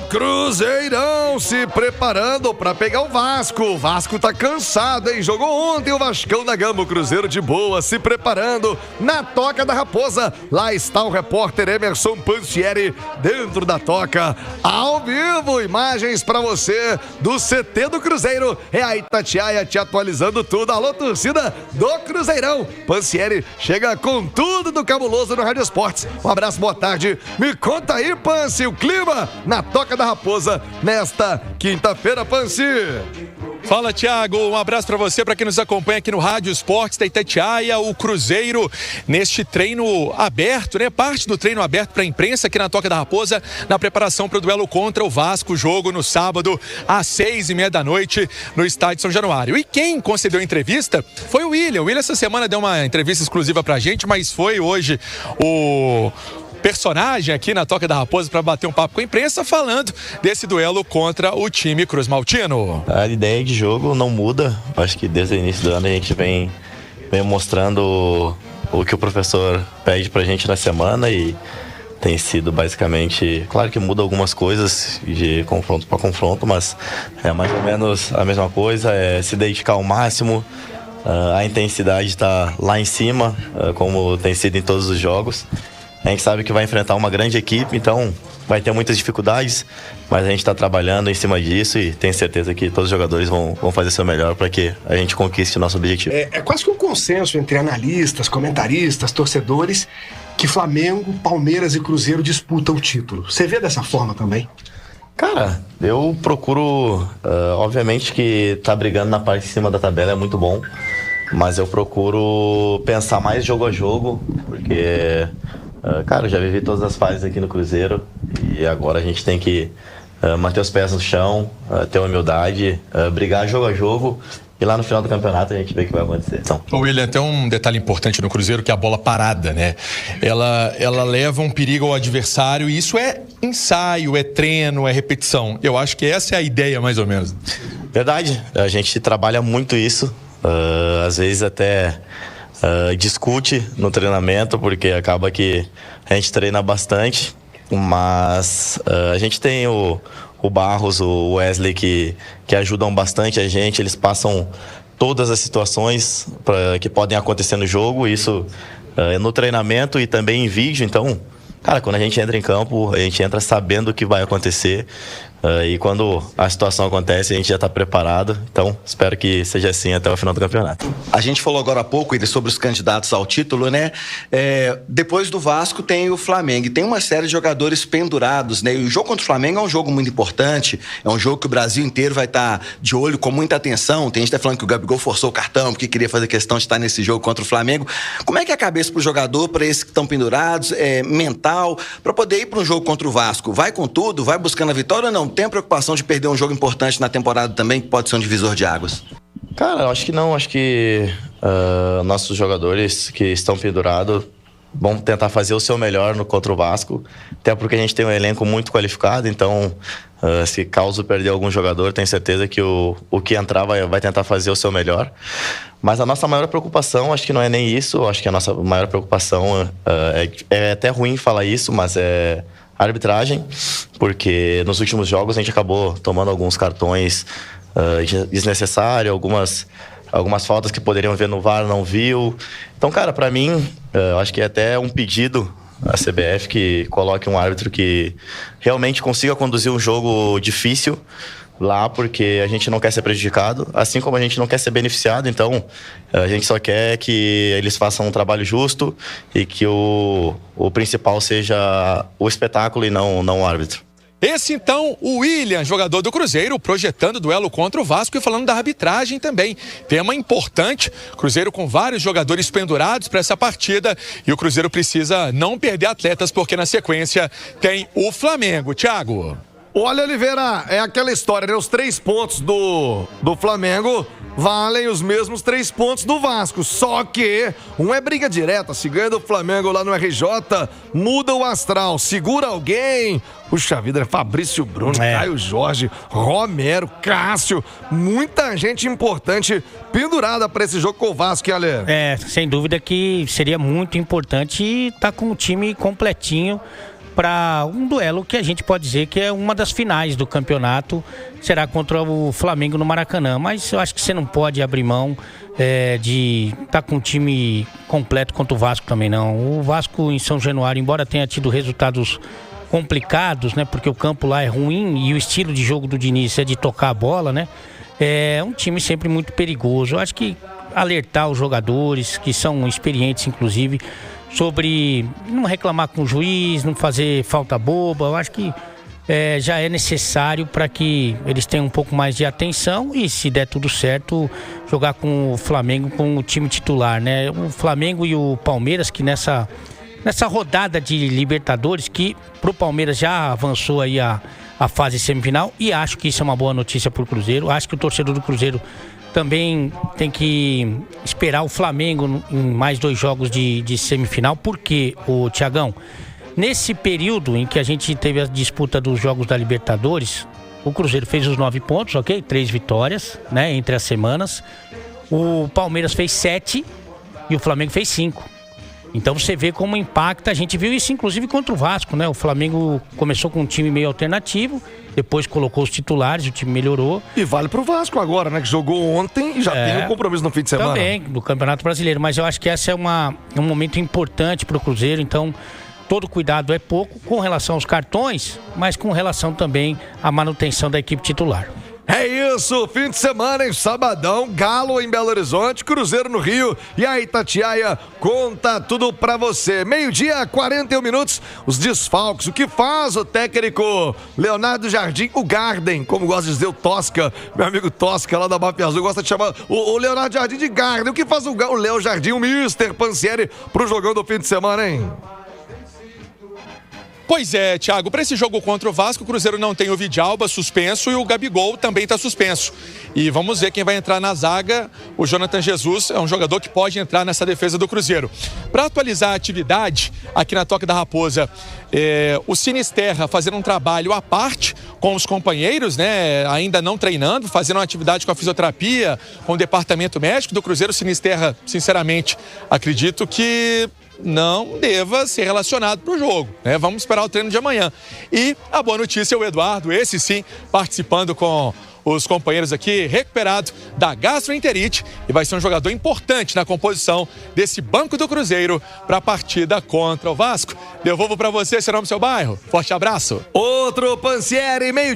Cruzeirão se preparando para pegar o Vasco. O Vasco tá cansado, hein? Jogou ontem o Vascão da Gama. O Cruzeiro de boa, se preparando na Toca da Raposa. Lá está o repórter Emerson Pansieri dentro da Toca. Ao vivo, imagens para você do CT do Cruzeiro. É a Itatiaia te atualizando tudo. Alô, torcida do Cruzeirão. Pansieri chega com tudo do cabuloso no Rádio Esportes. Um abraço, boa tarde. Me conta aí, Pansi, o clima na Toca da Raposa nesta quinta-feira, Pansi. Fala, Thiago, um abraço para você, para quem nos acompanha aqui no Rádio Esportes da Itatiaia. O Cruzeiro neste treino aberto, né? Parte do treino aberto para a imprensa aqui na Toca da Raposa, na preparação para o duelo contra o Vasco, jogo no sábado às 6:30 da noite no estádio São Januário. E quem concedeu a entrevista foi o William. O William essa semana deu uma entrevista exclusiva pra gente, mas foi hoje o personagem aqui na Toca da Raposa para bater um papo com a imprensa, falando desse duelo contra o time Cruz Maltino. A ideia de jogo não muda. Acho que desde o início do ano a gente vem mostrando o que o professor pede pra gente na semana e tem sido basicamente, claro que muda algumas coisas de confronto para confronto, mas é mais ou menos a mesma coisa, é se dedicar ao máximo. A intensidade está lá em cima, como tem sido em todos os jogos. A gente sabe que vai enfrentar uma grande equipe, então vai ter muitas dificuldades, mas a gente está trabalhando em cima disso e tenho certeza que todos os jogadores vão fazer o seu melhor para que a gente conquiste o nosso objetivo. É quase que um consenso entre analistas, comentaristas, torcedores, que Flamengo, Palmeiras e Cruzeiro disputam o título. Você vê dessa forma também? Cara, eu procuro, obviamente que tá brigando na parte de cima da tabela é muito bom, mas eu procuro pensar mais jogo a jogo, porque cara, eu já vivi todas as fases aqui no Cruzeiro e agora a gente tem que manter os pés no chão, ter humildade, brigar jogo a jogo e lá no final do campeonato a gente vê o que vai acontecer. Então. Ô William, tem um detalhe importante no Cruzeiro que é a bola parada, né? Ela leva um perigo ao adversário e isso é ensaio, é treino, é repetição. Eu acho que essa é a ideia mais ou menos. Verdade, a gente trabalha muito isso, às vezes até discute no treinamento, porque acaba que a gente treina bastante, mas a gente tem o Barros, o Wesley que ajudam bastante a gente, eles passam todas as situações que podem acontecer no jogo, isso no treinamento e também em vídeo, então, cara, quando a gente entra em campo, a gente entra sabendo o que vai acontecer. E quando a situação acontece, a gente já está preparado. Então, espero que seja assim até o final do campeonato. A gente falou agora há pouco sobre os candidatos ao título, né? Depois do Vasco tem o Flamengo. E tem uma série de jogadores pendurados, né? E o jogo contra o Flamengo é um jogo muito importante. É um jogo que o Brasil inteiro vai estar de olho com muita atenção. Tem gente que tá falando que o Gabigol forçou o cartão porque queria fazer questão de estar nesse jogo contra o Flamengo. Como é que é a cabeça pro jogador, para esses que estão pendurados, mental, para poder ir para um jogo contra o Vasco? Vai com tudo? Vai buscando a vitória ou não? Tem a preocupação de perder um jogo importante na temporada também, que pode ser um divisor de águas? Cara, eu acho que não. Acho que nossos jogadores que estão pendurados vão tentar fazer o seu melhor contra o Vasco. Até porque a gente tem um elenco muito qualificado, então se caso perder algum jogador, tenho certeza que o que entrar vai tentar fazer o seu melhor. Mas a nossa maior preocupação, acho que não é nem isso. Acho que a nossa maior preocupação é até ruim falar isso, mas é a arbitragem, porque nos últimos jogos a gente acabou tomando alguns cartões desnecessários, algumas faltas que poderiam ver no VAR, não viu. Então, cara, pra mim, eu acho que é até um pedido à CBF que coloque um árbitro que realmente consiga conduzir um jogo difícil lá, porque a gente não quer ser prejudicado, assim como a gente não quer ser beneficiado. Então a gente só quer que eles façam um trabalho justo e que o principal seja o espetáculo e não o árbitro. Esse então, o William, jogador do Cruzeiro, projetando o duelo contra o Vasco e falando da arbitragem também. Tema importante, Cruzeiro com vários jogadores pendurados para essa partida e o Cruzeiro precisa não perder atletas porque na sequência tem o Flamengo. Thiago. Olha, Oliveira, é aquela história, né? Os 3 pontos do Flamengo valem os mesmos 3 pontos do Vasco. Só que um é briga direta. Se ganha do Flamengo lá no RJ, muda o astral. Segura alguém. Puxa vida, Fabrício Bruno, Caio Jorge, Romero, Cássio. Muita gente importante pendurada para esse jogo com o Vasco, Ale. Sem dúvida que seria muito importante estar com o time completinho para um duelo que a gente pode dizer que é uma das finais do campeonato, será contra o Flamengo no Maracanã. Mas eu acho que você não pode abrir mão de estar com um time completo contra o Vasco também, não. O Vasco em São Januário, embora tenha tido resultados complicados, né, porque o campo lá é ruim e o estilo de jogo do Diniz é de tocar a bola, né, é um time sempre muito perigoso. Eu acho que alertar os jogadores, que são experientes inclusive, sobre não reclamar com o juiz, não fazer falta boba, eu acho que já é necessário para que eles tenham um pouco mais de atenção e, se der tudo certo, jogar com o Flamengo com o time titular, né? O Flamengo e o Palmeiras, que nessa rodada de Libertadores, que pro Palmeiras já avançou aí a fase semifinal, e acho que isso é uma boa notícia pro Cruzeiro. Acho que o torcedor do Cruzeiro também tem que esperar o Flamengo em mais 2 jogos de semifinal, porque, o Thiagão, nesse período em que a gente teve a disputa dos jogos da Libertadores, o Cruzeiro fez os 9 pontos, ok? 3 vitórias, né, entre as semanas. O Palmeiras fez 7 e o Flamengo fez 5. Então você vê como impacta. A gente viu isso inclusive contra o Vasco, né? O Flamengo começou com um time meio alternativo, depois colocou os titulares, o time melhorou. E vale pro Vasco agora, né? Que jogou ontem e já tem um compromisso no fim de semana. Também, do Campeonato Brasileiro. Mas eu acho que esse é um momento importante pro Cruzeiro, então todo cuidado é pouco com relação aos cartões, mas com relação também à manutenção da equipe titular. É isso, fim de semana em sabadão, Galo em Belo Horizonte, Cruzeiro no Rio e a Itatiaia conta tudo pra você. 12h, 41 minutos, os desfalques, o que faz o técnico Leonardo Jardim, o Garden, como gosta de dizer o Tosca, meu amigo Tosca lá da Máfia Azul, gosta de chamar o Leonardo Jardim de Garden. O que faz o Léo Jardim, o Mister Pansieri, pro jogão do fim de semana, hein? Pois é, Thiago, para esse jogo contra o Vasco, o Cruzeiro não tem o Vidalba suspenso e o Gabigol também está suspenso. E vamos ver quem vai entrar na zaga. O Jonathan Jesus é um jogador que pode entrar nessa defesa do Cruzeiro. Para atualizar a atividade aqui na Toca da Raposa, o Sinisterra fazendo um trabalho à parte com os companheiros, né, ainda não treinando, fazendo uma atividade com a fisioterapia, com o departamento médico do Cruzeiro. O Sinisterra, sinceramente, acredito que não deva ser relacionado para o jogo, né? Vamos esperar o treino de amanhã. E a boa notícia é o Eduardo, esse sim, participando com os companheiros aqui, recuperado da gastroenterite, e vai ser um jogador importante na composição desse banco do Cruzeiro para a partida contra o Vasco. Devolvo para você, seu nome e seu bairro. Forte abraço. Outro Pansieri, meio-dia.